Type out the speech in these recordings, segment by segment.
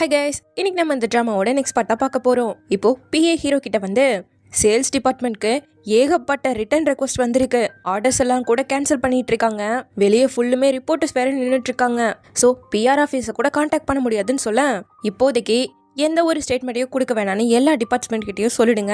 Hi guys, இன்னைக்கு நம்ம இந்த ட்ராமாவோட நெக்ஸ்ட் பார்ட்டா பார்க்க போகிறோம். இப்போ பிஏ ஹீரோ கிட்ட வந்து சேல்ஸ் டிபார்ட்மெண்ட்க்கு ஏகப்பட்ட ரிட்டர்ன் ரெக்வஸ்ட் வந்திருக்கு. ஆர்டர்ஸ் எல்லாம் கூட கேன்சல் பண்ணிட்டு இருக்காங்க. வெளியே ஃபுல்லுமே ரிப்போர்ட்டர்ஸ் வேற நின்றுட்டு இருக்காங்க. ஸோ பிஆர் ஆஃபீஸை கூட கான்டாக்ட் பண்ண முடியாதுன்னு சொல்ல, இப்போதைக்கு எந்த ஒரு ஸ்டேட்மெண்ட்டையும் கொடுக்க வேணான்னு எல்லா டிபார்ட்மெண்ட் கிட்டையும் சொல்லிடுங்க.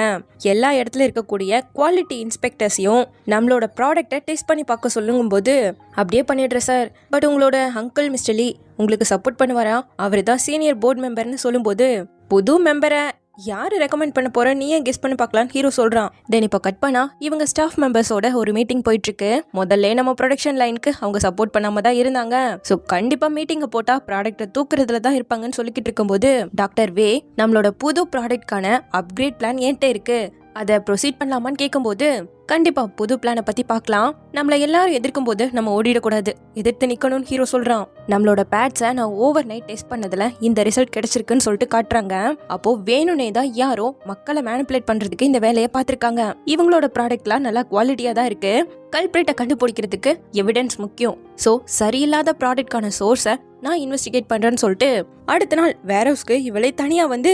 எல்லா இடத்துல இருக்கக்கூடிய குவாலிட்டி இன்ஸ்பெக்டர்ஸையும் நம்மளோட ப்ராடக்டை டெஸ்ட் பண்ணி பார்க்க சொல்லுங்கும் போது, அப்படியே பண்ணிடுறேன் சார், பட் உங்களோட அங்கிள் மிஸ்டர் லீ உங்களுக்கு சப்போர்ட் பண்ணுவாரா? அவர் தான் சீனியர் போர்டு மெம்பர்னு சொல்லும்போது, புது மெம்பரை யாரு ரெக்கமெண்ட் பண்ண போற, நீ ஏன் கெஸ் பண்ணி பார்க்கலான்னு ஹீரோ சொல்றான். தென் இப்போ கட் பண்ணா இவங்க ஸ்டாஃப் மெம்பர்ஸோட ஒரு மீட்டிங் போயிட்டு இருக்கு. முதல்ல நம்ம ப்ரொடக்ஷன் லைனுக்கு அவங்க சப்போர்ட் பண்ணாம தான் இருந்தாங்க. ஸோ கண்டிப்பா மீட்டிங்கை போட்டா ப்ராடக்ட்டை தூக்குறதுல தான் இருப்பாங்கன்னு சொல்லிக்கிட்டு இருக்கும்போது, டாக்டர் வே நம்மளோட புது ப்ராடக்ட்கான அப்கிரேட் பிளான் என்கிட்ட இருக்கு, அதை ப்ரொசீட் பண்ணலாமான்னு கேட்கும்போது, கண்டிப்பா புது பிளானை பத்தி பார்க்கலாம், நம்மள எல்லாரும் எதிர்க்கும் போது நம்ம ஓடிடக்கூடாது, எதிர்த்து நிக்கணும்னு ஹீரோ சொல்றான். நம்மளோட பேட்ஸை நான் ஓவர் நைட் டெஸ்ட் பண்ணதுல இந்த ரிசல்ட் கிடைச்சிருக்குன்னு சொல்லிட்டு காட்டுறாங்க. அப்போ வேணும்னே தான் யாரோ மக்களை மேனிபுலேட் பண்றதுக்கு இந்த வேலையை பார்த்திருக்காங்க. இவங்களோட ப்ராடக்ட்லாம் நல்லா குவாலிட்டியா தான் இருக்கு. கல்பிரேட்டை கண்டுபிடிக்கிறதுக்கு எவிடன்ஸ் முக்கியம். ஸோ சரியில்லாத ப்ராடக்ட்கான சோர்ஸை நான் இன்வெஸ்டிகேட் பண்றேன்னு சொல்லிட்டு அடுத்த நாள் வேர் ஹவுஸ்க்கு இவளே தனியா வந்து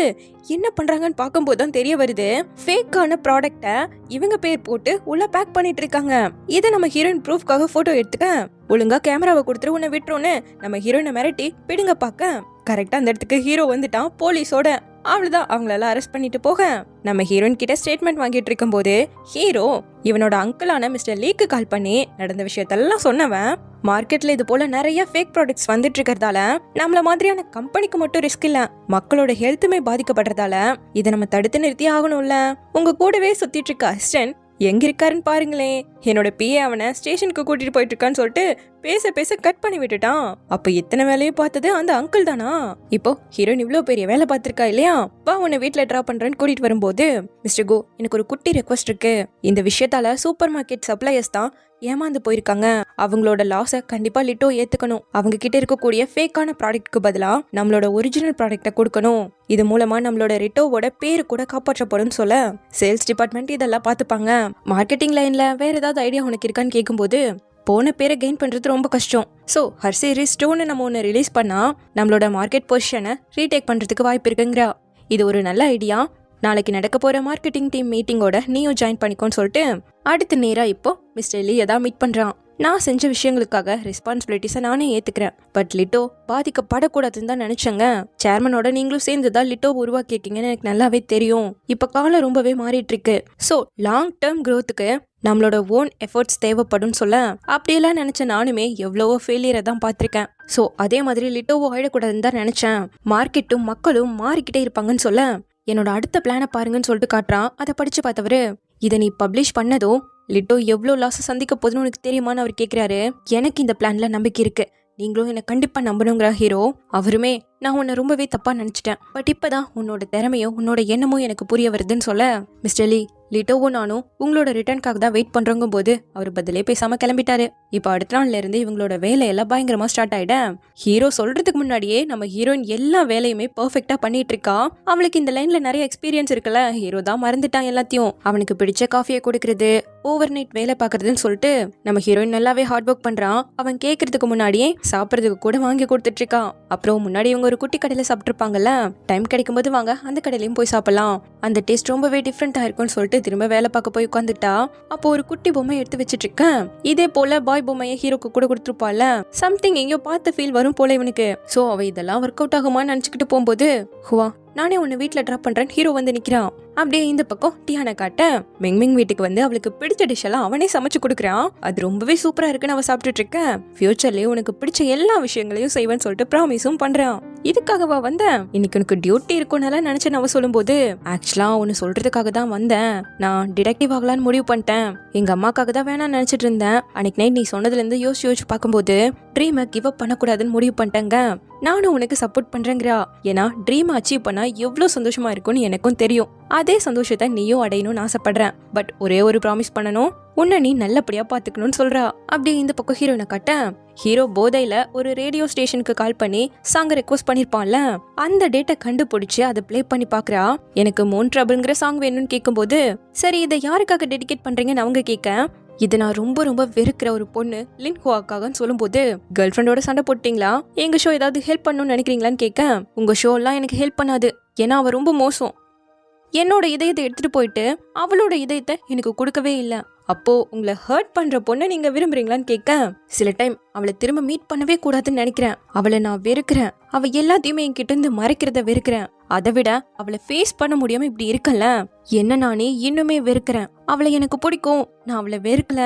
என்ன பண்றாங்கன்னு பார்க்கும்போது தான் தெரிய வருது, ஃபேக்கான ப்ராடக்ட்டை இவங்க பேர் போட்டு உள்ள பேக் பண்ணிட்டு இருக்காங்க. இதை நம்ம ஹீரோயின் ப்ரூஃப்காக போட்டோ எடுத்துக்க, ஒழுங்கா கேமராவை கொடுத்துட்டு உன்னை விட்டுறோன்னு நம்ம ஹீரோயினை மிரட்டி பிடுங்க பார்க்க, கரெக்டா அந்த இடத்துக்கு ஹீரோ வந்துட்டான் போலீஸோட. அவ்வளவுதான், அவங்களெல்லாம் அரெஸ்ட் பண்ணிட்டு போக நம்ம ஹீரோயின் கிட்ட ஸ்டேட்மெண்ட் வாங்கிட்டு இருக்கும் போது, ஹீரோ இவனோட அங்கிளான மிஸ்டர் லீக்கு கால் பண்ணி நடந்த விஷயத்தெல்லாம் சொன்னவன், மார்க்கெட்ல இது போல நிறைய ஃபேக் ப்ராடக்ட்ஸ் வந்துட்டு இருக்கிறதால நம்மள மாதிரியான கம்பெனிக்கு மட்டும் ரிஸ்க் இல்ல, மக்களோட ஹெல்த்துமே பாதிக்கப்படுறதால இதை நம்ம தடுத்து நிறுத்தி ஆகணும்ல. உங்க கூடவே சுத்திட்டு இருக்க அசிஸ்டன்ட் எங்க இருக்காருன்னு பாருங்களேன், என்னோட பிஏ அவனை ஸ்டேஷனுக்கு கூட்டிட்டு போயிட்டு இருக்கான்னு சொல்லிட்டு பேச பேச கட் பண்ணி விட்டுட்டான். அப்ப இத்தனை வேலையும் பார்த்தது அந்த அங்கிள் தானா? இப்போ ஹீரோயின் இவ்வளவு பெரிய வேலை பார்த்திருக்கா இல்லையா, வா உன்னை வீட்டுல டிராப் பண்றேன்னு கூட்டிட்டு வரும்போது, மிஸ்டர் கோ எனக்கு ஒரு குட்டி ரெக்வஸ்ட் இருக்கு, இந்த விஷயத்தால சூப்பர் மார்க்கெட் சப்ளையர்ஸ் தான் ஏமாந்து போயிருக்காங்க, அவங்களோட லாஸை கண்டிப்பா லிட்டோ ஏத்துக்கணும், அவங்க கிட்ட இருக்கக்கூடிய ஃபேக்கான ப்ராடக்ட்க்கு பதிலா நம்மளோட ஒரிஜினல் ப்ராடக்டை கொடுக்கணும், இது மூலமா நம்மளோட ரிட்டோவோட பேரு கூட காப்பாற்றப்படும் சொல்ல, சேல்ஸ் டிபார்ட்மெண்ட் இதெல்லாம் பார்த்துப்பாங்க. மார்க்கெட்டிங் லைன்ல வேற ஏதாவது ஐடியா உனக்கு இருக்கான்னு கேட்கும்போது, போன பேரை கெயின் பண்றது ரொம்ப கஷ்டம், ஸோ ஹர்சேரி ஸ்டோன்னு நம்ம ஒன்று ரிலீஸ் பண்ணா நம்மளோட மார்க்கெட் பொசிஷனை ரீடேக் பண்றதுக்கு வாய்ப்பு இருக்குங்கிறா. இது ஒரு நல்ல ஐடியா, நாளைக்கு நடக்க போற மார்க்கெட்டிங் டீம் மீட்டிங்கோட நீயும் ஜாயின் பண்ணிக்கோன்னு சொல்லிட்டு அடுத்த நேரா இப்போ மிஸ்டர் லீயை தான் மீட் பண்றான். நான் செஞ்ச விஷயங்களுக்காக ரெஸ்பான்சிபிலிட்டிஸை நானே ஏத்துக்கிறேன், பட் லிட்டோ பாதிக்கப்படக்கூடாதுன்னு தான் நினைச்சேங்க. சேர்மனோட நீங்களும் சேர்ந்துதான் லிட்டோ உருவாக்கியிருக்கீங்கன்னு எனக்கு நல்லாவே தெரியும். இப்ப காலம் ரொம்பவே மாறிட்டு இருக்கு. ஸோ லாங் டேர்ம் க்ரோத்துக்கு நம்மளோட ஓன் எஃபர்ட்ஸ் தேவைப்படும் சொல்ல, அப்படியெல்லாம் நினைச்ச நானுமே எவ்வளவோ ஃபெயிலியரை தான் பார்த்திருக்கேன். ஸோ அதே மாதிரி லிட்டோவோ ஆயிடக்கூடாதுன்னு தான் நினைச்சேன். மார்க்கெட்டும் மக்களும் மாறிக்கிட்டே இருப்பாங்கன்னு சொல்ல, என்னோட அடுத்த பிளானை பாருங்கன்னு சொல்லிட்டு காட்டுறான். அதை படிச்சு பார்த்தவரு, இதை நீ பப்ளிஷ் பண்ணதும் லிட்டோ எவ்வளோ லாஸை சந்திக்க போதுன்னு உனக்கு தெரியுமான்னு அவர் கேட்குறாரு. எனக்கு இந்த பிளான்ல நம்பிக்கை இருக்கு, நீங்களும் என்னை கண்டிப்பா நம்பணுங்கிற ஹீரோ. அவருமே நான் உன்னை ரொம்பவே தப்பா நினைச்சிட்டேன், பட் இப்பதான் உன்னோட திறமையும் உன்னோட எண்ணமும் எனக்கு புரிய வருதுன்னு சொல்ல, மிஸ்டர் லீ லிட்டோவும் நானும் உங்களோட ரிட்டர்னுக்காக தான் வெயிட் பண்றோங்கும் போது அவர் பதிலே பேசாம கிளம்பிட்டாரு. இப்போ அடுத்த நாள்ல இருந்து இவங்களோட வேலையெல்லாம் பயங்கரமா ஸ்டார்ட் ஆயிட, ஹீரோ சொல்றதுக்கு முன்னாடியே நம்ம ஹீரோயின் எல்லா வேலையுமே பெர்ஃபெக்டா பண்ணிட்டு இருக்கா. அவளுக்கு இந்த லைன்ல நிறைய எக்ஸ்பீரியன்ஸ் இருக்குல்ல, ஹீரோ தான் மறந்துட்டான் எல்லாத்தையும். அவனுக்கு பிடிச்ச காஃபியை கொடுக்கறது, ஓவர் நைட் வேலை பாக்குறதுன்னு சொல்லிட்டு நம்ம ஹீரோயின் நல்லாவே ஹார்ட் ஒர்க் பண்றான். அவன் கேட்கறதுக்கு முன்னாடியே சாப்பிட்றதுக்கு கூட வாங்கி கொடுத்துட்டு இருக்கான். அப்புறம் முன்னாடி இவங்க ஒரு குட்டி கடையில சாப்பிட்டுருப்பாங்கல்ல, டைம் கிடைக்கும் போது வாங்க அந்த கடையிலயும் போய் சாப்பிடலாம், அந்த டேஸ்ட் ரொம்பவே டிஃப்ரெண்டா இருக்கும்னு சொல்லிட்டு திரும்ப வேலை பார்க்க போய் உட்காந்துட்டா. அப்போ ஒரு குட்டி பொம்மை எடுத்து வச்சிட்டு இருக்கேன். இதே போல பாய் பொம்மையை ஹீரோக்கு கூட கொடுத்துருப்பால, சம்திங் எங்கேயோ பார்த்த ஃபீல் வரும் போல இவனுக்கு. சோ அவ இதெல்லாம் ஒர்க் அவுட் ஆகுமான்னு நினைச்சுக்கிட்டு போகும்போது, ஹுவா நானே உன்னை வீட்டுல டிராப் பண்றேன் ஹீரோ வந்து நிக்கிறான். அப்படியே இந்த பக்கம் டியானை காட்ட, மிங்மிங் வீட்டுக்கு வந்து அவளுக்கு பிடிச்ச டிஷ் எல்லாம் அவனே சமைச்சு கொடுக்குறான். அது ரொம்பவே சூப்பரா இருக்குன்னு அவ சாப்பிட்டுட்டு இருக்க. ஃபியூச்சர்லயே உனக்கு பிடிச்ச எல்லா விஷயங்களையும் செய்வேன்னு சொல்லிட்டு ப்ராமிஸும் பண்றான். இதுக்காகவா வந்தேன், இன்னைக்கு உனக்கு டியூட்டி இருக்கும்னால நினைச்சேன் அவ சொல்லும்போது, ஆக்சுவலா ஒன்னு சொல்றதுக்காக தான் வந்தேன், நான் டிடெக்டிவ் ஆகலான்னு முடிவு பண்ணிட்டேன், எங்க அம்மாக்காக தான் வேணாம்னு நினைச்சிட்டு இருந்தேன், அன்னைக்கு நைட் நீ சொன்னதுல இருந்து யோசிச்சு பார்க்கும்போது ட்ரீமை கிவ் அப் பண்ணக்கூடாதுன்னு முடிவு பண்ணிட்டேங்க, நானும் உனக்கு சப்போர்ட் பண்றேங்கிறா. ஏன்னா ட்ரீம் அச்சீவ் பண்ணா எவ்வளவு சந்தோஷமா இருக்கும்னு எனக்கும் தெரியும், அதே சந்தோஷத்தை நீயும் அடையணும்னு ஆசைப்படுறேன், பட் ஒரே ஒரு ப்ராமிஸ் பண்ணணும், உன்னை நீ நல்லபடியா பாத்துக்கணும்னு சொல்றா. அப்படியே இந்த பக்கம் ஹீரோனை காட்ட, ஹீரோ போதையில ஒரு ரேடியோ ஸ்டேஷனுக்கு கால் பண்ணி சாங் ரெக்வஸ்ட் பண்ணிருப்பான்ல, அந்த டேட்டை கண்டுபிடிச்சு அதை பிளே பண்ணி பாக்குறா. எனக்கு மோன் ட்ரபிள்ங்கிற சாங் வேணும்னு கேட்கும்போது, சரி இதை யாருக்காக டெடிகேட் பண்றீங்கன்னு அவங்க கேட்க, இது நான் ரொம்ப ரொம்ப வெறுக்கிற ஒரு பொண்ணு லின் ஹுவாக்காகன்னு சொல்லும்போது, கேர்ள் ஃப்ரெண்டோட சண்டை போட்டீங்களா, எங்க ஷோ ஏதாவது ஹெல்ப் பண்ணணும்னு நினைக்கிறீங்களான்னு கேட்க, உங்க ஷோ எல்லாம் எனக்கு ஹெல்ப் பண்ணாது, ஏன்னா அவ ரொம்ப மோசம். என்னோட இதயத்தை எடுத்துட்டு போயிட்டு அவளோட இதயத்தை எனக்கு கொடுக்கவே இல்லை. அப்போ உங்களை ஹர்ட் பண்ற பொண்ணை நீங்க விரும்புறீங்களான்னு கேட்க, சில டைம் அவளை திரும்ப மீட் பண்ணவே கூடாதுன்னு நினைக்கிறேன். அவளை நான் வெறுக்கிறேன். அவ எல்லாத்தையுமே என்கிட்ட இருந்து மறைக்கிறத வெறுக்கிறேன். அதை விட அவளை ஃபேஸ் பண்ண முடியாம இப்படி இருக்கல, என்ன நானே இன்னுமே வெறுக்கிறேன். அவளை எனக்கு பிடிக்கும், நான் அவளை வெறுக்கல,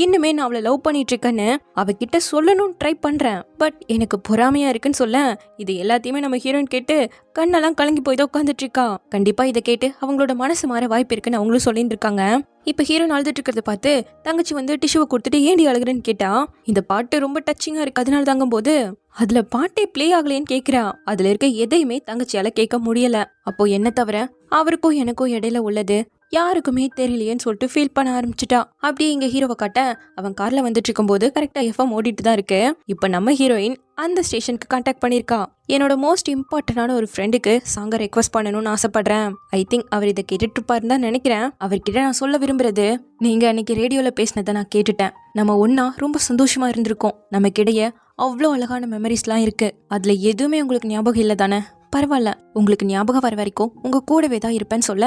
இன்னுமே நான் அவளை லவ் பண்ணிட்டு இருக்கேன்னு அவகிட்ட சொல்லணும்னு ட்ரை பண்றேன். பட் எனக்கு பொறாமையா இருக்குன்னு சொல்ல, இது எல்லாத்தையுமே நம்ம ஹீரோயின் கேட்டு கண்ணெல்லாம் கலங்கி போய் தான் உட்காந்துட்டு இருக்கா. கண்டிப்பா இதை கேட்டு அவங்களோட மனசு மாற வாய்ப்பு இருக்குன்னு அவங்களும் சொல்லிட்டு இருக்காங்க. இப்ப ஹீரோயின் அழுதுட்டு இருக்கிறத பார்த்து தங்கச்சி வந்து டிஷ்யூவை கொடுத்துட்டு ஏண்டி அழுகுறேன்னு கேட்டா, இந்த பாட்டு ரொம்ப டச்சிங்கா இருக்கு அதனால தாங்கும் போது அதுல பாட்டே பிளே ஆகலைன்னு கேக்குறா. அதுல இருக்க எதையுமே தங்கச்சியால கேட்க முடியல. அப்போ என்ன தவிர அவருக்கும் எனக்கும் இடையில உள்ளது யாருக்குமே தெரியலையேன்னு சொல்லிட்டு ஃபீல் பண்ண ஆரம்பிச்சுட்டா. அப்படியே இங்க ஹீரோவை காட்ட, அவன் கார்ல வந்துட்டு இருக்கும் போது கரெக்டா எஃப்எம் ஓடிட்டு தான் இருக்கு. இப்ப நம்ம ஹீரோயின் அந்த ஸ்டேஷனுக்கு கான்டாக்ட் பண்ணிருக்கா. என்னோட மோஸ்ட் இம்பார்ட்டன்டான ஒரு ஃப்ரெண்டுக்கு சாங்க ரெக்வஸ்ட் பண்ணணும்னு ஆசைப்படுறேன். ஐ திங்க் அவர் இதை கேட்டுட்டு இருப்பாருன்னு தான் நினைக்கிறேன். அவர்கிட்ட நான் சொல்ல விரும்புறது, நீங்க அன்னைக்கு ரேடியோல பேசினதை நான் கேட்டுட்டேன். நம்ம ஒன்னா ரொம்ப சந்தோஷமா இருந்திருக்கோம். நமக்கிடையே அவ்வளோ அழகான மெமரிஸ்லாம் இருக்கு. அதுல எதுவுமே உங்களுக்கு ஞாபகம் இல்லை தானே? பரவாயில்ல, உங்களுக்கு ஞாபகம் வர வரைக்கும் உங்க கூடவே தான் இருப்பேன்னு சொல்ல,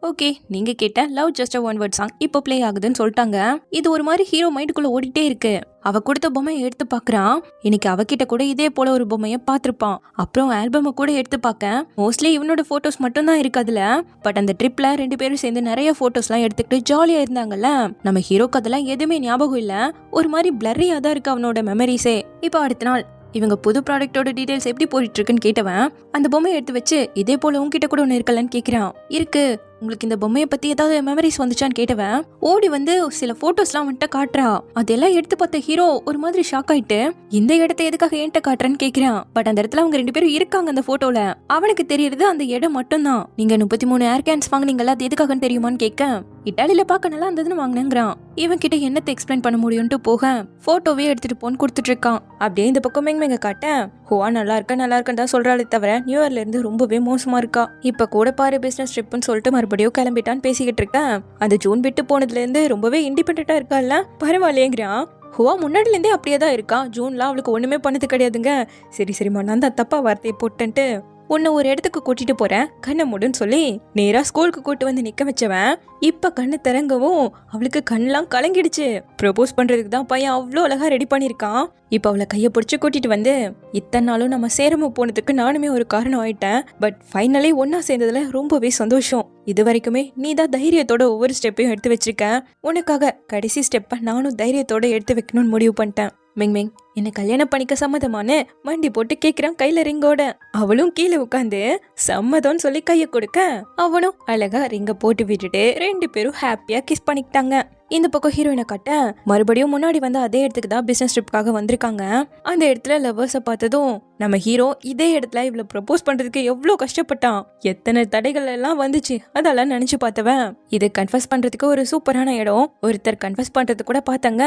ஓகே நீங்க கேட்ட love just a one word song இப்போ பிளே ஆகுதுன்னு சொல்லிட்டாங்க. இது ஒரு மாதிரி ஹீரோ மைண்டுக்குள்ள ஓடிட்டே இருக்கு. அவ கொடுத்த பொம்மையை எடுத்து பாக்குறான். இன்னைக்கு அவகிட்ட கூட இதே போல ஒரு பொம்மையை பார்த்திருப்பான். அப்புறம் ஆல்பமை கூட எடுத்து பார்க்க, மோஸ்ட்லி இவனோட போட்டோஸ் மட்டும் தான் இருக்கு அதுல. பட் அந்த ட்ரிப்ல 2 பேரும் சேர்ந்து நிறைய போட்டோஸ்லாம் எடுத்துக்கிட்டு ஜாலியா இருந்தாங்கல்ல. நம்ம ஹீரோக்கு அதெல்லாம் எதுவுமே ஞாபகம் இல்ல. ஒரு மாதிரி பிளர்ரியா தான் இருக்கு அவனோட மெமரிஸே. இப்போ அடுத்த நாள் இவங்க புது ப்ராடக்டோட டீடைல்ஸ் எப்படி போயிட்டு இருக்குன்னு கேட்டவன், அந்த பொம்மையை எடுத்து வச்சு இதே போல உங்ககிட்ட கூட ஒன்று இருக்கலன்னு கேட்கிறான். இருக்கு, உங்களுக்கு இந்த பொம்மையை பத்தி ஏதாவது மெமரிஸ் வந்துச்சான்னு கேட்டவன் ஓடி வந்து சில போட்டோஸ்லாம் வந்துட்டு காட்டுறா. அதெல்லாம் எடுத்து பார்த்த ஹீரோ ஒரு மாதிரி ஷாக் ஆயிட்டு, இந்த இடத்த எதுக்காக என்கிட்ட காட்டுறேன்னு கேட்கிறான். பட் அந்த இடத்துல அவங்க 2 பேரும் இருக்காங்க அந்த போட்டோல. அவனுக்கு தெரியறது அந்த இடம் மட்டும்தான். நீங்க 33 ஏர் கேன்ஸ் வாங்கினீங்களா, அது எதுக்காகன்னு தெரியுமான்னு கேட்க, இட்டாலியில பார்க்க நல்லா இருந்ததுன்னு வாங்கினேங்கிறான். இவன் கிட்ட என்னத்தை எக்ஸ்பிளைன் பண்ண முடியும்ட்டு போக போட்டோவே எடுத்துட்டு போன்னு கொடுத்துட்டு இருக்கான். அப்படியே இந்த பக்கம் மெங்க காட்ட, ஹுவா நல்லா இருக்குன்னு தான் சொல்றாளே தவிர நியூ இயர்ல இருந்து ரொம்பவே மோசமா இருக்கா. இப்ப கூட பாரு பிசினஸ் ட்ரிப்னு சொல்லிட்டு மறுபடியும் கிளம்பிட்டான்னு பேசிக்கிட்டு இருக்கேன். அந்த ஜூன் விட்டு போனதுல இருந்து ரொம்பவே இண்டிபெண்டா இருக்கால, பரவாயில்லையேங்கிறான். ஹுவா முன்னாடில இருந்தே அப்படியே தான் இருக்கா. ஜூன்லாம் அவளுக்கு ஒண்ணுமே பண்ணது கிடையாதுங்க. சரிம்மா நான் தான் தப்பா வார்த்தையை போட்டுன்ட்டு உன்னை ஒரு இடத்துக்கு கூட்டிட்டு போறேன், கண்ணை மூடுன்னு சொல்லி நேரா ஸ்கூலுக்கு கூட்டு வந்து நிக்க வச்சவன் இப்ப கண்ணு திறங்கவும் அவளுக்கு கண்ணெல்லாம் கலங்கிடுச்சு. ப்ரப்போஸ் பண்றதுக்கு தான் பையன் அவ்வளோ அழகா ரெடி பண்ணிருக்கான். இப்ப அவளை கையை பிடிச்சு கூட்டிட்டு வந்து, இத்தனை நாளும் நம்ம சேரம போனதுக்கு நானுமே ஒரு காரணம் ஆயிட்டேன். பட் ஃபைனலி ஒன்னா சேர்ந்ததுல ரொம்பவே சந்தோஷம். இது வரைக்குமே நீ தான் தைரியத்தோட ஒவ்வொரு ஸ்டெப்பையும் எடுத்து வச்சிருக்க. உனக்காக கடைசி ஸ்டெப்பை நானும் தைரியத்தோட எடுத்து வைக்கணும்னு முடிவு பண்ணிட்டேன். மெங் என்ன கல்யாணம் பண்ணிக்க சம்மதமான மண்டி போட்டு கேக்குறான் கையில ரிங்கோட. அவளும் கீழே உட்காந்து சம்மதம்னு சொல்லி கைய கொடுக்க, அவனும் அழகா ரிங்க போட்டு விட்டுட்டு 2 பேரும் ஹாப்பியா கிஸ் பண்ணிக்கிட்டாங்க. இந்த பக்கம் ஹீரோயினை காட்ட, மறுபடியும் முன்னாடி வந்து அதே இடத்துக்கு தான் பிசினஸ் ட்ரிப்காக வந்திருக்காங்க. அந்த இடத்துல லவ்வர்ஸை பார்த்ததும் நம்ம ஹீரோ இதே இடத்துல இவ்வளவு ப்ரப்போஸ் பண்றதுக்கு எவ்வளவு கஷ்டப்பட்டான், எத்தனை தடைகள் எல்லாம் வந்துச்சு அதெல்லாம் நினைச்சு பார்த்தவன் இது கன்ஃபஸ் பண்றதுக்கு ஒரு சூப்பரான இடம். ஒருத்தர் கன்ஃபஸ் பண்றது கூட பார்த்தாங்க.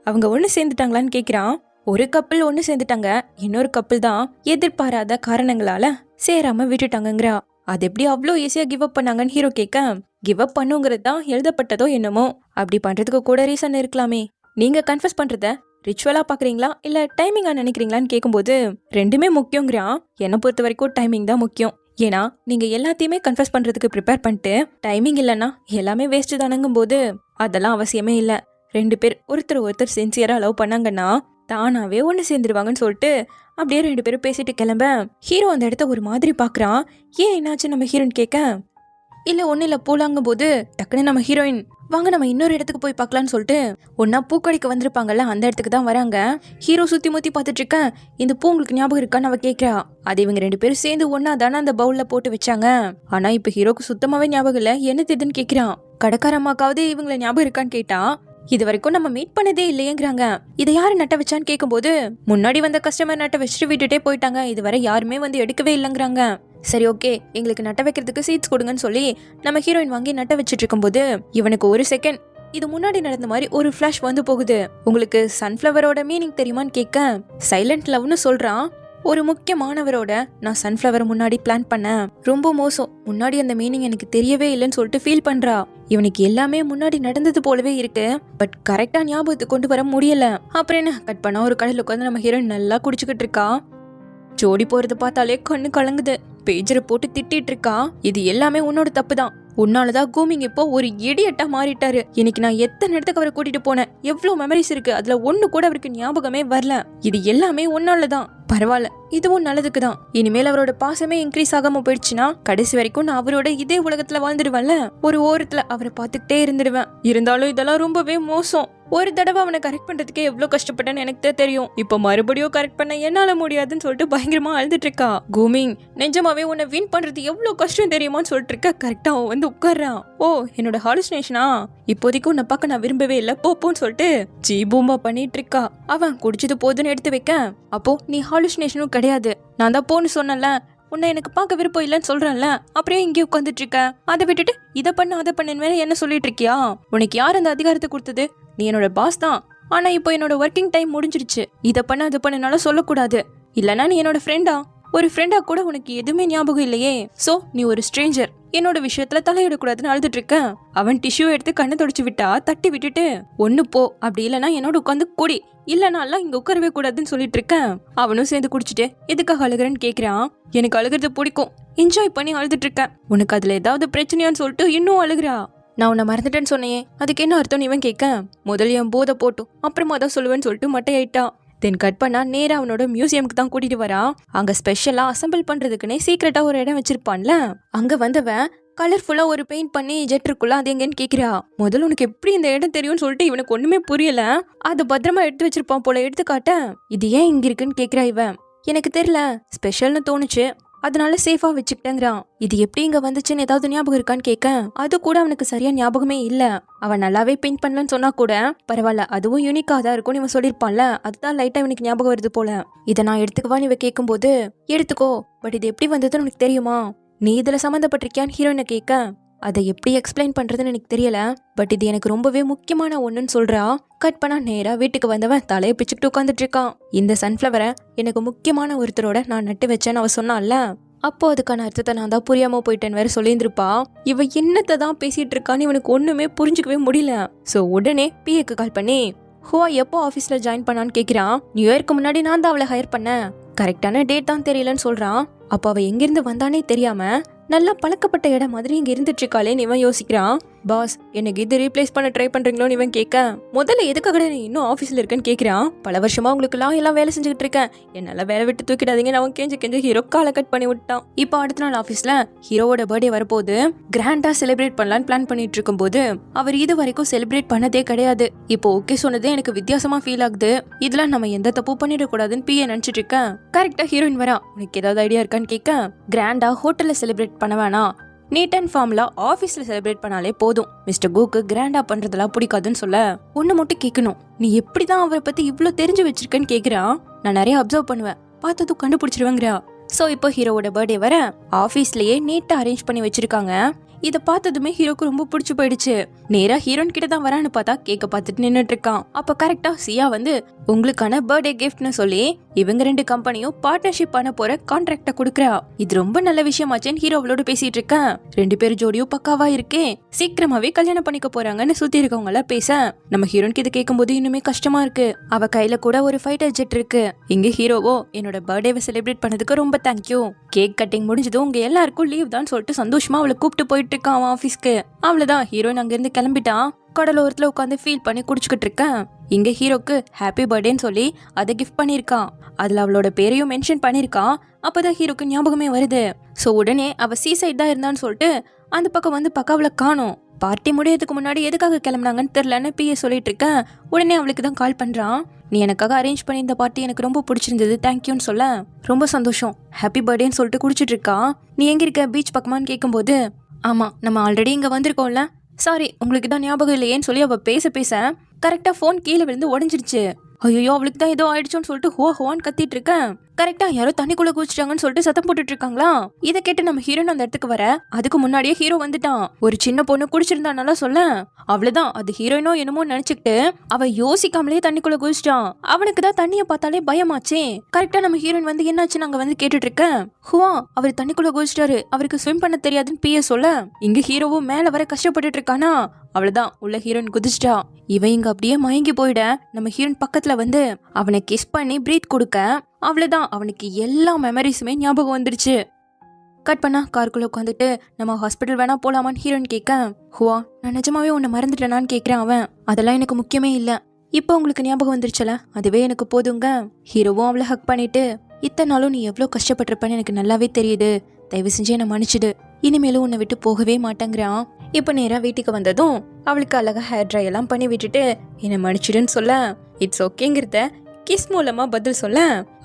அவங்க ஒண்ணு சேர்ந்துட்டாங்களான்னு கேக்குறான். ஒரு கப்பல் ஒண்ணு சேர்ந்துட்டாங்க, இன்னொரு கப்பல் தான் எதிர்பாராத காரணங்களால சேராம விட்டுட்டாங்கங்கிறா. அது எப்படி அவ்வளோ ஈஸியா கிவ் அப் பண்ணாங்கன்னு ஹீரோ கேட்க, கிவ் அப் பண்ணுங்கிறது தான் எழுதப்பட்டதோ என்னமோ, அப்படி பண்றதுக்கு கூட ரீசன் இருக்கலாமே. நீங்க கன்ஃபஸ் பண்றத ரிச்சுவலா பாக்குறீங்களா இல்ல டைமிங்கா நினைக்கிறீங்களான்னு கேட்கும்போது ரெண்டுமே முக்கியங்கிறான். என்னை பொறுத்த வரைக்கும் டைமிங் தான் முக்கியம். ஏன்னா நீங்க எல்லாத்தையுமே கன்ஃபஸ் பண்றதுக்கு ப்ரிப்பேர் பண்ணிட்டு டைமிங் இல்லைன்னா எல்லாமே வேஸ்ட் தானங்கும் போது அதெல்லாம் அவசியமே இல்லை. 2 பேர் ஒருத்தர் சின்சியரா லவ் பண்ணாங்கன்னா தானாவே ஒன்று சேர்ந்துருவாங்கன்னு சொல்லிட்டு அப்படியே 2 பேரும் பேசிட்டு கிளம்ப, ஹீரோ அந்த இடத்த ஒரு மாதிரி பாக்குறான். ஏன் என்னாச்சு நம்ம ஹீரோயின் கேட்க, இல்ல ஒன்னும் இல்ல போலாங்கும் போது டக்குன்னு நம்ம ஹீரோயின், வாங்க நம்ம இன்னொரு இடத்துக்கு போய் பார்க்கலான்னு சொல்லிட்டு ஒன்னா பூக்கடைக்கு வந்திருப்பாங்கல்ல அந்த இடத்துக்கு தான் வராங்க. ஹீரோ சுத்தி முத்தி பார்த்துட்டு இருக்க, இந்த பூ உங்களுக்கு ஞாபகம் இருக்கான்னு அவ கேட்கிறா. அது இவங்க 2 பேரும் சேர்ந்து ஒன்னா தானே அந்த பவுல்ல போட்டு வச்சாங்க. ஆனா இப்ப ஹீரோக்கு சுத்தமாவே ஞாபகம் இல்ல, என்ன இதுன்னு கேட்கிறான். கடைக்காரம்மாக்காவது இவங்களை ஞாபகம் இருக்கான்னு கேட்டா, இது வரைக்கும் நம்ம மீட் பண்ணதே இல்லையேங்கிறாங்க. இதை யாரு நட்ட வச்சான்னு கேட்கும்போது முன்னாடி வந்த கஸ்டமர் நட்ட வச்சுட்டு விட்டுட்டே போயிட்டாங்க, இதுவரை யாருமே வந்து எடுக்கவே இல்லைங்கிறாங்க. சரி ஓகே எங்களுக்கு நட்ட வைக்கிறதுக்கு சீட்ஸ் கொடுங்கன்னு சொல்லி நம்ம ஹீரோயின் வாங்கி நட்ட வச்சிட்டு இருக்கும்போது இவனுக்கு ஒரு செகண்ட் இது முன்னாடி நடந்த மாதிரி ஒரு ஃபிளாஷ் வந்து போகுது. உங்களுக்கு சன்ஃப்ளவரோட மீனிங் தெரியுமான்னு கேட்க, சைலண்ட் லவ்னு சொல்றான். ஒரு முக்கியமானவரோட நான் சன்ஃப்ளவர் முன்னாடி பிளான் பண்ணேன். ரொம்ப மோசம். முன்னாடி அந்த மீனிங் எனக்கு தெரியவே இல்லைன்னு சொல்லிட்டு ஃபீல் பண்றா. இவனுக்கு எல்லாமே முன்னாடி நடந்தது போலவே இருக்கு, பட் கரெக்டா ஞாபகத்துக்கு கொண்டு வர முடியல. அப்புறம் என்ன, கட் பண்ணா ஒரு கடையில் உட்காந்து நம்ம ஹீரோயின் நல்லா குடிச்சுக்கிட்டு இருக்கா. ஜோடி போறது பார்த்தாலே கண்ணு கலங்குது. பேஜரை போட்டு திட்டிட்டு இருக்கா. இது எல்லாமே உன்னோட தப்பு தான். உன்னாலதான் கூமிங் இப்போ ஒரு இடியட்டா மாறிட்டாரு. இன்னைக்கு நான் எத்தனை இடத்துக்கு அவரை கூட்டிட்டு போனேன், எவ்வளவு மெமரிஸ் இருக்கு, அதுல ஒண்ணு கூட அவருக்கு ஞாபகமே வரல. இது எல்லாமே உன்னாலதான். பரவாயில்ல, இதுவும் நல்லதுக்கு தான். இனிமேல் அவரோட பாசமே இன்க்ரீஸ் ஆகாம போயிடுச்சுன்னா கடைசி வரைக்கும் நான் அவரோட இதே உலகத்துல வாழ்ந்துடுவேன்ல. ஒரு ஓரத்துல அவரை பார்த்துக்கிட்டே இருந்துடுவேன். இருந்தாலும் இதெல்லாம் ரொம்பவே மோசம். ஒரு தடவை அவனை கரெக்ட் பண்றதுக்கே எவ்வளவு கஷ்டப்பட்டேன்னு எனக்கு தான் தெரியும். இப்ப மறுபடியும் கரெக்ட் பண்ண என்னால முடியாதுன்னு சொல்லிட்டு பயங்கரமா அழுதுட்டு இருக்கா. கூமிங், நிஜமாவே உன்னை வின் பண்றது எவ்வளவு கஷ்டம் தெரியுமான்னு சொல்லிட்டு இருக்க. கரெக்டா அவன் வந்து உட்கார்றான். ஓ, என்னோட ஹாலுசினேஷனா? இப்போதைக்கு உன்னை பார்க்க நான் விரும்பவே இல்லை, போப்போன்னு சொல்லிட்டு ஜீ பூமா பண்ணிட்டு இருக்கா. அவன் குடிச்சது போதுன்னு எடுத்து வைக்க, அப்போ நீ ஹாலுசினேஷனும் கிடையாது, நான் தான் போன்னு சொன்னல, உன்னை எனக்கு பார்க்க விருப்பம் இல்லைன்னு சொல்றேன்ல, அப்படியே இங்கே உட்காந்துட்டு இருக்க. அதை விட்டுட்டு இதை பண்ண அதை பண்ணு என்ன சொல்லிட்டு இருக்கியா? உனக்கு யார் அந்த அதிகாரத்தை கொடுத்தது? நீ என்னோட பாஸ் தான், ஆனா இப்போ என்னோட ஒர்க்கிங் டைம் முடிஞ்சிருச்சு. இதை பண்ண அதை பண்ணனால சொல்லக்கூடாது. இல்லனா நீ என்னோட ஃப்ரெண்டா? ஒரு ஃப்ரெண்டா கூட உனக்கு எதுவுமே ஞாபகம் இல்லையே. சோ நீ ஒரு ஸ்ட்ரேஞ்சர், என்னோட விஷயத்துல தலையிடக்கூடாதுன்னு அழுதுட்டு இருக்க. அவன் டிஷ்யூ எடுத்து கண்ணை தொடச்சு விட்டா தட்டி விட்டுட்டு, ஒண்ணு போ, அப்படி இல்லைன்னா என்னோட உட்காந்து குடி, இல்லனாலாம் இங்க உட்காரவே கூடாதுன்னு சொல்லிட்டு இருக்கேன். அவனும் சேர்ந்து குடிச்சிட்டு எதுக்காக அழுகுறன்னு கேக்குறான். எனக்கு அழுகிறது பிடிக்கும், என்ஜாய் பண்ணி அழுதுட்டு இருக்கேன். உனக்கு அதுல ஏதாவது பிரச்சனையான்னு சொல்லிட்டு இன்னும் அழுகுறா. நான் உன்னை மறந்துட்டேன்னு சொன்னையே, அதுக்கு என்ன அர்த்தம் இவன் கேட்க. முதல்ல என் போதை போட்டும் அப்புறமா தான் சொல்லுவேன்னு சொல்லிட்டு மட்டையாயிட்டான். தென் கட் பண்ணா நேரா அவனோட மியூசியமுக்கு தான் கூட்டிட்டு வரா. அங்க ஸ்பெஷலா அசம்பிள் பண்றதுக்குன்னே சீக்கிரட்டா ஒரு இடம் வச்சிருப்பான்ல. அங்க வந்தவன் கலர்ஃபுல்லா ஒரு பெயிண்ட் பண்ணி ஜெட் இருக்குல்ல, அது எங்கன்னு கேக்குறா. முதல்ல உனக்கு எப்படி இந்த இடம் தெரியும்னு சொல்லிட்டு இவனுக்கு ஒண்ணுமே புரியல. அது பத்திரமா எடுத்து வச்சிருப்பான் போல. எடுத்துக்காட்ட, இது ஏன் இங்க இருக்குன்னு கேக்குறா இவன். எனக்கு தெரியல, ஸ்பெஷல்னு தோணுச்சு, அதனால சேஃபா வச்சுக்கிட்டேங்கிறான். இது எப்படி இங்க வந்துச்சுன்னு ஏதாவது ஞாபகம் இருக்கான்னு கேட்க, அது கூட அவனுக்கு சரியா ஞாபகமே இல்ல. அவன் நல்லாவே பெயிண்ட் பண்ணலன்னு சொன்னா கூட பரவாயில்ல, அதுவும் யூனிக்கா தான் இருக்கும்னு இவன் சொல்லியிருப்பான்ல, அதுதான் லைட்டா இவனுக்கு ஞாபகம் வருது போல. இதை நான் எடுத்துக்குவான்னு இவ கேட்கும் போது, எடுத்துக்கோ, பட் இது எப்படி வந்ததுன்னு உனக்கு தெரியுமா? நீ இதுல சம்மந்தப்பட்டிருக்கியான்னு ஹீரோயினை கேட்க, அதை எப்படி எக்ஸ்பிளைன் பண்றதுன்னு எனக்கு தெரியல, பட் இது எனக்கு ரொம்பவே முக்கியமான ஒண்ணுன்னு சொல்றா. கட் பண்ணா நேரா வீட்டுக்கு வந்தவன் தலையை பிச்சுக்கிட்டு உட்காந்துட்டு இருக்கான். இந்த சன்ஃபிளவரை எனக்கு முக்கியமான ஒருத்தரோட நான் நட்டு வச்சேன்னு அவ சொன்னான்ல, அப்போ அதுக்கான அர்த்தத்தை நான் தான் புரியாம போயிட்டேன்னு வேற சொல்லியிருந்திருப்பா. இவ என்னத்தை தான் பேசிட்டு இருக்கான்னு இவனுக்கு ஒண்ணுமே புரிஞ்சுக்கவே முடியல. சோ உடனே பிஏக்கு கால் பண்ணி, ஹுவா எப்போ ஆபீஸ்ல ஜாயின் பண்ணான்னு கேக்குறான். நியூ இயர்க்கு முன்னாடி நான் தான் அவளை ஹையர் பண்ணேன், கரெக்டான டேட் தான் தெரியலன்னு சொல்றான். அப்ப அவ எங்கிருந்து வந்தானே தெரியாம நல்லா பழக்கப்பட்ட இடம் மாதிரி இங்க இருந்துட்டு இருக்காளேன்னு இவன் யோசிக்கிறான். பாஸ், எனக்கு இது ரீப்ளேஸ் பண்ண ட்ரை பண்றீங்களோன்னு இவன் கேட்க, முதல்ல எதுக்காக நீ இன்னும் ஆஃபீஸ்ல இருக்கேன்னு கேட்கிறான். பல வருஷமா உங்களுக்குலாம் எல்லாம் வேலை செஞ்சுக்கிட்டு இருக்கேன், என்னால வேலை விட்டு தூக்கிடாதீங்கன்னு அவன் கெஞ்சு ஹீரோ காலை கட் பண்ணி விட்டான். இப்போ அடுத்த நாள் ஆஃபீஸ்ல ஹீரோவோட பர்த்டே வரப்போது கிராண்டா செலிப்ரேட் பண்ணலான்னு பிளான் பண்ணிட்டு இருக்கும் போது, அவர் இது வரைக்கும் செலிப்ரேட் பண்ணதே கிடையாது. இப்போ ஓகே சொன்னதே எனக்கு வித்தியாசமா ஃபீல் ஆகுது. இதுல நம்ம எந்த தப்பு பண்ணிடக்கூடாதுன்னு பிஏ நினைச்சிட்டு இருக்கேன். கரெக்டா ஹீரோயின் வரா. உனக்கு ஏதாவது ஐடியா இருக்கான்னு கேட்க, கிராண்டா ஹோட்டல்ல செலிப்ரேட் பண்ண வேணாம், நீட் அண்ட் ஃபார்ம்ல ஆபீஸ்ல செலிப்ரேட் பண்ணாலே போதும். மிஸ்டர் கூக்கு கிராண்டா பண்றதெல்லாம் பிடிக்காதுன்னு சொல்ல, ஒண்ணு மட்டும் கேட்கணும், நீ எப்படிதான் அவரை பத்தி இவ்வளவு தெரிஞ்சு வச்சிருக்கேன்னு கேக்குறான். நான் நிறைய அப்சர்வ் பண்ணுவேன், பார்த்ததும் கண்டுபிடிச்சிருவேங்கிறா. சோ இப்போ ஹீரோவோட பர்த்டே வர ஆபீஸ்லயே நீட்டா அரேஞ்ச் பண்ணி வச்சிருக்காங்க. இதை பார்த்ததுமே ஹீரோக்கு ரொம்ப பிடிச்சு போயிடுச்சு. நேரா ஹீரோயின் கிட்ட தான் வரான்னு பார்த்தா கேக்க பார்த்துட்டு நின்னுட்டு இருக்கான். அப்ப கரெக்டா சியா வந்து உங்களுக்கான பர்த்டே கிஃப்ட்னு சொல்லி இவங்க ரெண்டு கம்பெனியும் பார்ட்னர்ஷிப் பண்ண போற கான்ட்ராக்ட குடுக்கறா. இது ரொம்ப நல்ல விஷயமாச்சேன்னு ஹீரோ அவளோட பேசிட்டு இருக்கேன். ரெண்டு பேரும் ஜோடியும் பக்காவா இருக்கே, சீக்கிரமாவே கல்யாணம் பண்ணிக்க போறாங்கன்னு சுத்தி இருக்கவங்க எல்லாம் பேச, நம்ம ஹீரோனுக்கு இது கேட்கும் போது இன்னுமே கஷ்டமா இருக்கு. அவ கையில கூட ஒரு ஃபைட்டர் ஜெட் இருக்கு. இங்க ஹீரோவோ என்னோட பர்த்டேவை செலிப்ரேட் பண்ணதுக்கு ரொம்ப தேங்க்யூ, கேக் கட்டிங் முடிஞ்சதும் உங்க எல்லாருக்கும் லீவ் தான் சொல்லிட்டு சந்தோஷமா அவளை கூப்பிட்டு போயிட்டு இருக்கான் அவன் ஆபீஸ்க்கு. அவ்வளவுதான், ஹீரோயின் அங்க இருந்து கிளம்பிட்டான். கடலோரத்துல உட்காந்து ஃபீல் பண்ணி குடிச்சுக்கிட்டு இருக்கேன். இங்க ஹீரோக்கு ஹாப்பி பர்த்டேன்னு சொல்லி அதை கிஃப்ட் பண்ணிருக்கான். அதுல அவளோட பேரையும் மென்ஷன் பண்ணிருக்கான். அப்பதான் ஹீரோக்கு ஞாபகமே வருது. சோ உடனே அவ சீசைட் தான் இருந்தான்னு சொல்லிட்டு அந்த பக்கம் வந்து பக்காவல காணோம். பார்ட்டி முடியறதுக்கு முன்னாடி எதுக்காக கிளம்புனாங்கன்னு தெரியலன்னு பிஏ சொல்லிட்டு இருக்கேன். உடனே அவளுக்கு தான் கால் பண்றான். நீ எனக்காக அரேஞ்ச் பண்ணி இந்த பார்ட்டி எனக்கு ரொம்ப பிடிச்சிருந்தது, தேங்க்யூன்னு சொல்ல, ரொம்ப சந்தோஷம், ஹாப்பி பர்த்டேன்னு சொல்லிட்டு குடிச்சிட்டு இருக்கான். நீ எங்க இருக்க, பீச் பக்கமான்னு கேட்கும்போது, ஆமா நம்ம ஆல்ரெடி இங்க வந்திருக்கோம்ல, சாரி உங்களுக்கு தான் ஞாபகம் இல்லையேன்னு சொல்லி அவ பேச கரெக்டா போன் கீழே விழுந்து உடஞ்சிருச்சு. ஐயோ அவளுக்கு தான் ஏதோ ஆயிடுச்சோன்னு சொல்லிட்டு ஹோவான்னு கத்திட்டு இருக்கேன். கரெக்டா யாரோ தண்ணிக்குள்ள குதிச்சிட்டாங்கன்னு சொல்லிட்டு சத்தம் போட்டுட்டு இருக்காங்களா. இதை கேட்டு நம்ம ஹீரோயின் அந்த இடத்துக்கு வர அதுக்கு முன்னாடியே ஹீரோ வந்துட்டான். ஒரு சின்ன பொண்ணு குடிச்சிருந்தானால சொல்ல, அவ்வளவுதான் அது ஹீரோயினோ என்னமோ நினைச்சுக்கிட்டு அவ யோசிக்காமலே தண்ணிக்குள்ள குதிச்சிட்டான். அவனுக்கு தான் தண்ணிய பார்த்தாலே பயமாச்சே. கரெக்டா நம்ம ஹீரோயின் வந்து என்னாச்சு நாங்க வந்து கேட்டுட்டு இருக்க, ஹுவா அவர் தண்ணிக்குள்ள குதிச்சிட்டாரு, அவருக்கு ஸ்விம் பண்ண தெரியாதுன்னு பிய சொல்ல, இங்க ஹீரோவும் மேல வர கஷ்டப்பட்டுட்டு இருக்கானா. அவ்வளவுதான் உள்ள ஹீரோயின் குதிச்சிட்டா. இவன் இங்க அப்படியே மயங்கி போயிட நம்ம ஹீரோயின் பக்கத்துல வந்து அவனை கிஸ் பண்ணி பிரீத் கொடுக்க, அவ்வளவுதான் அவனுக்கு எல்லா மெமரிஸுமே ஞாபகம் வந்துருச்சு. கட் பண்ணா காருக்குள்ள உட்காந்துட்டு நம்ம ஹாஸ்பிட்டல் வேணா போலாமான்னு ஹீரோயின் கேட்க, ஹுவா நான் நிஜமாவே உன்னை மறந்துட்டேனான்னு கேட்கிறேன் அவன். அதெல்லாம் எனக்கு முக்கியமே இல்ல, இப்போ உங்களுக்கு ஞாபகம் வந்துருச்சல அதுவே எனக்கு போதுங்க. ஹீரோவும் அவளை ஹக் பண்ணிட்டு, இத்தனை நாளும் நீ எவ்வளவு கஷ்டப்பட்டிருப்பன்னு எனக்கு நல்லாவே தெரியுது, தயவு செஞ்சு என்னை மன்னிச்சிடு, இனிமேலும் உன்னை விட்டு போகவே மாட்டேங்கிறான். இப்ப நேரா வீட்டுக்கு வந்ததும் அவளுக்கு அழகா ஹேர் ட்ரை எல்லாம் பண்ணி விட்டுட்டு என்னை மன்னிச்சிடுன்னு சொல்ல, இட்ஸ் ஓகேங்கிறத கிஸ் மூலமா பதில் சொல்ல,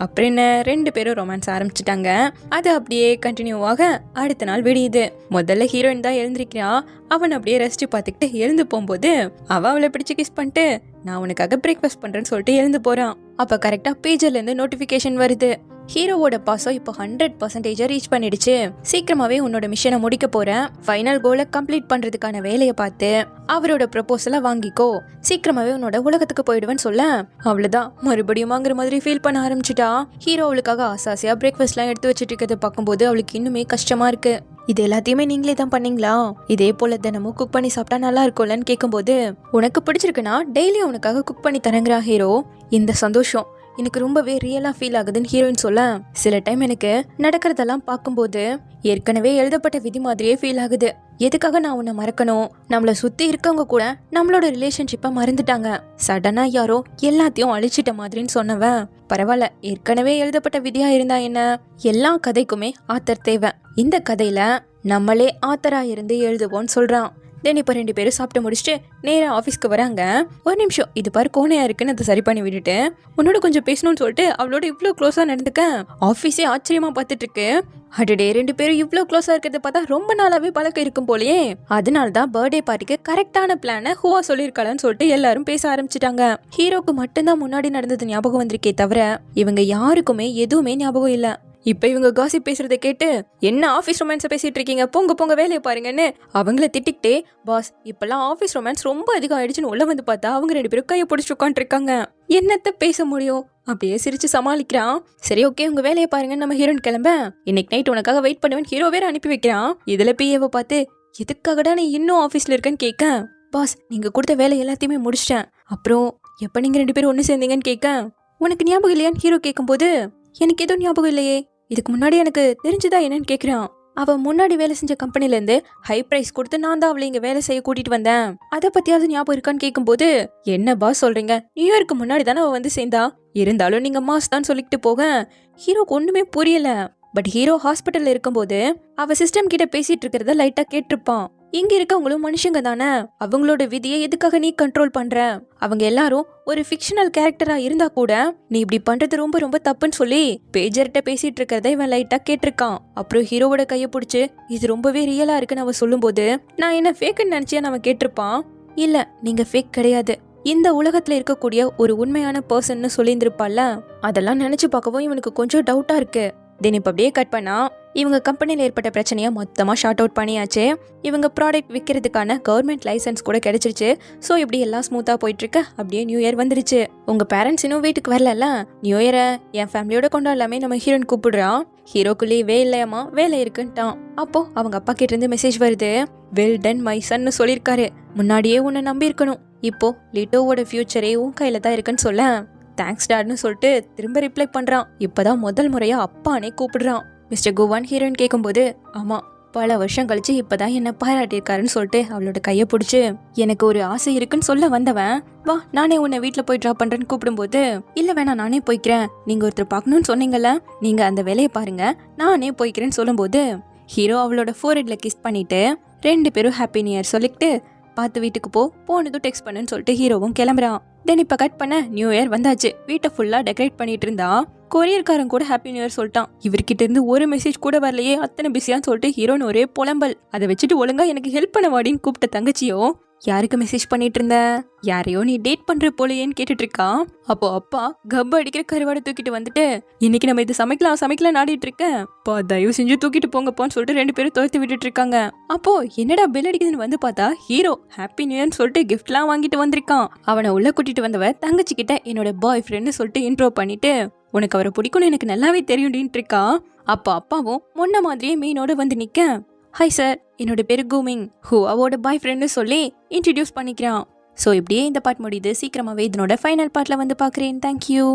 அப்புறம் என்ன 2 பேரும் ரொமான்ஸ் ஆரம்பிச்சுட்டாங்க. அது அப்படியே கண்டினியூவாக அடுத்த நாள் விடியுது. முதல்ல ஹீரோயின் தான் எழுந்திருக்கிறான். அவன் அப்படியே ரெஸ்ட் பார்த்துக்கிட்டு எழுந்து போகும்போது அவளை பிடிச்சு கிஸ் பண்ணிட்டு நான் உனக்காக பிரேக்ஃபாஸ்ட் பண்றேன்னு சொல்லிட்டு எழுந்து போறான். அப்ப கரெக்டா பேஜர்ல இருந்து நோட்டிபிகேஷன் வருது, ஹீரோவோட பாசம் இப்போ 100% ரீச் பண்ணிடுச்சு, சீக்கிரமாவே உன்னோட மிஷனை முடிக்க போறேன், ஃபைனல் கோலை கம்ப்ளீட் பண்றதுக்கான வேலையை பார்த்து அவரோட ப்ரொபோசலை வாங்கிக்கோ, சீக்கிரமாவே உன்னோட உலகத்துக்கு போயிடுவேன்னு சொல்ல, அவ்வளவுதான் மறுபடியும் வாங்குற மாதிரி ஃபீல் பண்ண ஆரம்பிச்சுட்டா. ஹீரோ அவளுக்காக ஆசாசியா பிரேக்ஃபாஸ்ட்லாம் எடுத்து வச்சுட்டு இருக்கிறத பார்க்கும்போது அவளுக்கு இன்னுமே கஷ்டமா இருக்கு. இது எல்லாத்தையுமே நீங்களே தான் பண்ணீங்களா, இதே போல தினமும் குக் பண்ணி சாப்பிட்டா நல்லா இருக்கும்லன்னு கேட்கும்போது, உனக்கு பிடிச்சிருக்குன்னா டெய்லி உனக்காக குக் பண்ணி தரங்குறா ஹீரோ. இந்த சந்தோஷம் எனக்கு ரொம்பவே ரியலா ஃபீல் ஆகுதுன்னு ஹீரோயின் சொல்ல, சில டைம் எனக்கு நடக்கிறதெல்லாம் பார்க்கும்போது ஏற்கனவே எழுதப்பட்ட விதி மாதிரியே ஃபீல் ஆகுது, எதுக்காக நான் உன்னை மறக்கணும், நம்மளை சுத்தி இருக்கவங்க கூட நம்மளோட ரிலேஷன்ஷிப்பை மறந்துட்டாங்க, சடனா யாரோ எல்லாத்தையும் அழிச்சிட்ட மாதிரின்னு சொன்னவன், பரவாயில்ல ஏற்கனவே எழுதப்பட்ட விதியா இருந்தா என்ன, எல்லா கதைக்குமே ஆத்தர் தேவை, இந்த கதையில நம்மளே ஆத்தரா இருந்து எழுதுவோன்னு சொல்றான். தென் இப்போ 2 பேரும் சாப்பிட்டு முடிச்சுட்டு நேராக ஆஃபீஸ்க்கு வராங்க. ஒரு நிமிஷம் இது பாரு கோணையா இருக்குன்னு அதை சரி பண்ணி விட்டுட்டு உன்னோட கொஞ்சம் பேசணும்னு சொல்லிட்டு அவளோட இவ்வளோ க்ளோஸாக நடந்துக்க ஆஃபீஸே ஆச்சரியமா பார்த்துட்டு இருக்கு. அடடே 2 பேரும் இவ்வளோ க்ளோஸாக இருக்கிறத பார்த்தா ரொம்ப நாளாவே பழக்கம் இருக்கும் போலயே. அதனால தான் பர்த்டே பார்ட்டிக்கு கரெக்டான பிளானை ஹுவா சொல்லியிருக்காளன்னு சொல்லிட்டு எல்லாரும் பேச ஆரம்பிச்சிட்டாங்க. ஹீரோக்கு மட்டும்தான் முன்னாடி நடந்தது ஞாபகம் வந்திருக்கே தவிர இவங்க யாருக்குமே எதுவுமே ஞாபகம் இல்லை. இப்ப இவங்க காசிப் பேசுறதை கேட்டு என்ன ஆபீஸ் ரொமான்ஸை பேசிட்டு இருக்கீங்க, போங்க போங்க வேலையை பாருங்கன்னு அவங்கள திட்டிக்கிட்டே, பாஸ் இப்பெல்லாம் ஆபீஸ் ரொமான்ஸ் ரொம்ப அதிகம் ஆயிடுச்சுன்னு உள்ள வந்து பார்த்தா அவங்க 2 பேரும் கையை பிடிச்சி உட்காந்துருக்காங்க, என்னத்த பேச முடியும், அப்படியே சிரிச்சு சமாளிக்கிறான். சரி ஓகே உங்க வேலையை பாருங்கன்னு நம்ம ஹீரோயின் கிளம்ப, இன்னைக்கு நைட் உனக்காக வெயிட் பண்ணுவேன் ஹீரோ வேற அனுப்பி வைக்கிறான். இதுல பிஏவை பார்த்து எதுக்காகடா நீ இன்னும் ஆபீஸ்ல இருக்கன்னு கேட்க, பாஸ் நீங்க கொடுத்த வேலை எல்லாத்தையுமே முடிச்சிட்டேன், அப்புறம் எப்ப நீங்க 2 பேரும் ஒன்னு சேர்ந்தீங்கன்னு கேட்க, உனக்கு ஞாபகம் இல்லையான்னு ஹீரோ கேட்கும்போது எனக்கு எதுவும் ஞாபகம் இல்லையே, இதுக்கு முன்னாடி எனக்கு தெரிஞ்சுதா என்னன்னு கேட்கிறான். அவ முன்னாடி வேலை செஞ்ச கம்பெனில இருந்து ஹை பிரைஸ் கொடுத்து நான் தான் அவளை இங்க வேலை செய்ய கூட்டிட்டு வந்தேன், அதை பத்தியாவது ஞாபகம் இருக்கான்னு கேட்கும்போது, என்ன பாஸ் சொல்றீங்க, நியூயார்க்கு முன்னாடி தானே அவ வந்து சேர்ந்தா, இருந்தாலும் நீங்க மாஸ் தான் சொல்லிக்கிட்டு போக ஹீரோக்கு ஒண்ணுமே புரியல. பட் ஹீரோ ஹாஸ்பிட்டல்ல இருக்கும்போது அவ சிஸ்டம் கிட்ட பேசிட்டு இருக்கிறத லைட்டா கேட்டிருப்பான். இங்க இருக்கவங்களும் மனுஷங்க தானே, அவங்களோட விதியை எதுக்காக நீ கண்ட்ரோல் பண்ற, அவங்க எல்லாரும் ஒரு ஃபிக்ஷனல் கேரக்டரா இருந்தா கூட நீ இப்படி பண்றது ரொம்ப ரொம்ப தப்புன்னு சொல்லி பேஜர்கிட்ட பேசிட்டு இருக்கிறத இவன் லைட்டா கேட்டிருக்கான். அப்புறம் ஹீரோவோட கையை பிடிச்சு இது ரொம்பவே ரியலா இருக்குன்னு அவன் சொல்லும் போது நான் என்ன ஃபேக்குன்னு நினைச்சியா அவன் கேட்டிருப்பான். இல்ல நீங்க ஃபேக் கிடையாது, இந்த உலகத்துல இருக்கக்கூடிய ஒரு உண்மையான பர்சன்னு சொல்லியிருந்திருப்பால, அதெல்லாம் நினைச்சு பார்க்கவும் இவனுக்கு கொஞ்சம் டவுட்டா இருக்கு. தென் இப்ப அப்படியே கட் பண்ணா இவங்க கம்பெனியில் ஏற்பட்ட பிரச்சனையை மொத்தமாக ஷார்ட் அவுட் பண்ணியாச்சு. இவங்க ப்ராடக்ட் விற்கிறதுக்கான கவர்மெண்ட் லைசன்ஸ் கூட கிடைச்சிருச்சு. ஸோ இப்படி எல்லாம் ஸ்மூத்தாக போயிட்டு இருக்க அப்படியே நியூ இயர் வந்துருச்சு. உங்கள் பேரண்ட்ஸ் இன்னும் வீட்டுக்கு வரல, நியூ இயரை என் ஃபேமிலியோட கொண்டாடலாமே நம்ம ஹீரோயின் கூப்பிடுறான். ஹீரோக்கு லீவே இல்லையாமா, வேலை இருக்குன்ட்டான். அப்போ அவங்க அப்பா கிட்ட இருந்து மெசேஜ் வருது, வெல் டன் மை சன்னு சொல்லியிருக்காரு, முன்னாடியே உன்னை நம்பி இருக்கணும், இப்போ லிட்டோவோட ஃபியூச்சரே உன் கையில தான் இருக்குன்னு சொல்ல தேங்க்ஸ் டாட்னு சொல்லிட்டு திரும்ப ரிப்ளை பண்றான். இப்பதான் முதல் முறையா அப்பானே கூப்பிடுறான். மிஸ்டர் கோவான் ஹீரோயின் கேட்கும்போது, ஆமா பல வருஷம் கழிச்சு இப்பதான் என்ன பாராட்டியிருக்காருன்னு சொல்லிட்டு அவளோட கையை பிடிச்சு, எனக்கு ஒரு ஆசை இருக்குன்னு சொல்ல வந்தவன், வா நானே உன்னை வீட்டுல போய் ட்ராப் பண்றேன்னு கூப்பிடும்போது, இல்ல வேணா நானே போய்க்கிறேன், நீங்க ஒருத்தர் பார்க்கணும்னு சொன்னீங்கல்ல, நீங்க அந்த வேலையை பாருங்க நானே போய்க்கிறேன்னு சொல்லும் போது ஹீரோ அவளோட ஃபோர்ஹெட்ல கிஸ் பண்ணிட்டு 2 பேரும் ஹாப்பி நியூ இயர் சொல்லிட்டு பார்த்து வீட்டுக்கு போனதும் டெக்ஸ்ட் பண்ணுன்னு சொல்லிட்டு ஹீரோவும் கிளம்புறான். தென் இப்ப கட் பண்ண நியூ இயர் வந்தாச்சு. வீட்டை ஃபுல்லா டெக்கரேட் பண்ணிட்டு இருந்தா கொரியர்காரன் கூட ஹாப்பி நியூ இயர் சொல்லிட்டான். இவர்கிட்ட இருந்து ஒரு மெசேஜ் கூட வரலையே, அத்தனை பிஸியான்னு சொல்லிட்டு ஹீரோன்னு ஒரே புலம்பல். அதை வச்சுட்டு ஒழுங்கா எனக்கு ஹெல்ப் பண்ண வாடின்னு கூப்பிட்ட தங்கச்சியோ யாருக்கு மெசேஜ் பண்ணிட்டு இருந்த? யாரையோ நீ டேட் பண்ற போலையேன்னு கேட்டுட்டு இருக்கான். அப்போ அப்பா கப்ப அடிக்கிற கருவாடை தூக்கிட்டு வந்துட்டு, இன்னைக்கு நம்ம இது சமைக்கலாம் நாடிட்டு இருக்கேன், பா தயவு செஞ்சு தூக்கிட்டு போங்கப்பான்னு சொல்லிட்டு 2 பேரும் துரத்தி விட்டுட்டு இருக்காங்க. அப்போ என்னடா பெல் அடிக்குதுன்னு வந்து பார்த்தா ஹீரோ ஹாப்பி நியூ இயர்னு சொல்லிட்டு கிஃப்ட்லாம் வாங்கிட்டு வந்திருக்கான். அவனை உள்ள கூட்டிட்டு வந்தவ தங்கச்சி கிட்ட என்னோட பாய் ஃப்ரெண்டு சொல்லிட்டு இன்ட்ரோ பண்ணிட்டு, உனக்கு அவரை பிடிக்கும்னு எனக்கு நல்லாவே தெரியும்டின்ட்டு இருக்கான். அப்போ அப்பாவும் முன்ன மாதிரியே மீனோட வந்து நிக்க, ஹாய் சார், என்னோட பேரு கூமிங், ஹூவாவோட பாய் ஃப்ரெண்டு சொல்லி இன்ட்ரடியூஸ் பண்ணிக்கிறான். ஸோ இப்படியே இந்த பார்ட் முடியுது. சீக்கிரமாவே இதனோட ஃபைனல் பார்ட்ல வந்து பார்க்குறேன். தேங்க்யூ.